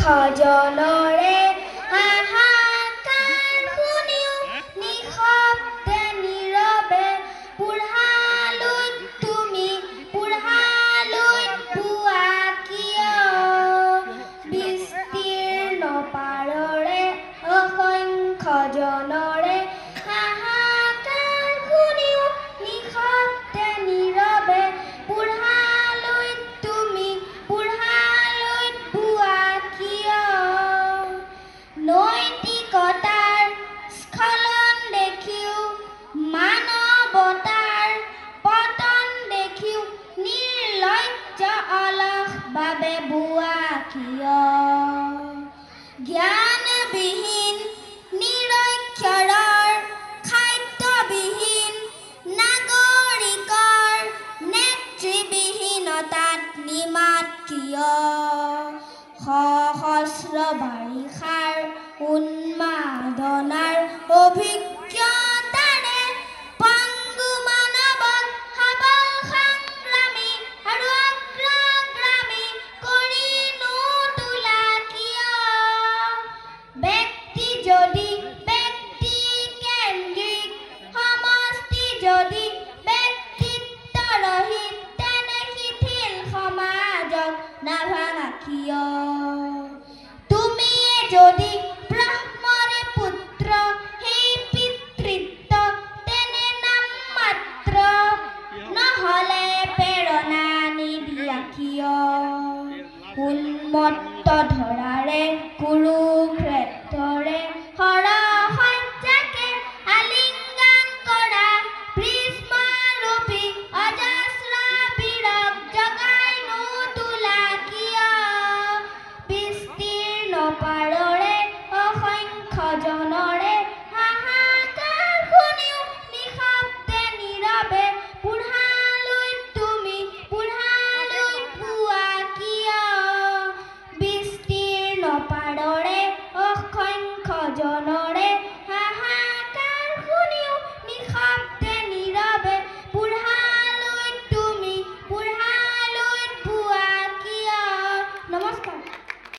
জনৰে হাহাকাৰ শুনিও নিশব্দে নীৰৱে বুঢ়ালৈ তুমি বুঢ়ালৈ বোৱা কিয় বিস্তীৰ্ণ পাৰৰে অসংখ্য জনৰে হাহাকাৰ শুনিও নিশব্দে নীৰৱে বুঢ়ালৈ তুমি বুঢ়ালৈ বোৱা কিয় নৈতিকতাৰ স্খলন দেখিও মানৱতাৰ পতন দেখিও নিৰ্লজ্জ অলস বাবে বোৱা কিয় জ্ঞানবিহীন নিৰক্ষৰৰ খাদ্যবিহীন নাগৰিকৰ নেতৃবিহীনতাত নিমাত কিয় সহস্ৰ বাৰিষাৰ উন্মাদনাৰ অভিজ্ঞতাৰে পংগু মানৱক সবল সংগ্ৰামী আৰু অগ্ৰগামী কৰি নোতোলা কিয় ব্যক্তি যদি ব্যক্তি কেন্দ্ৰিক সমষ্টি যদি ব্যক্তিত্বৰহিত তেনে শিথিল সমাজক নাভাঙা কিয় তুমিয়ে যদি ব্ৰহ্মৰে পুত্ৰ সেই পিতৃত্ব তেনে নাম মাত্ৰ নহলে প্ৰেৰণা নিদিয়া কিয় উন্মত্ত ধৰাৰে কুৰুক্ষেত্ৰৰে সৰসজ্জাকে আলিংগন কৰা ভীষ্মৰূপী অজস্ৰ বীৰক জগাই নোতোলা কিয় বিস্তীৰ্ণ পাৰ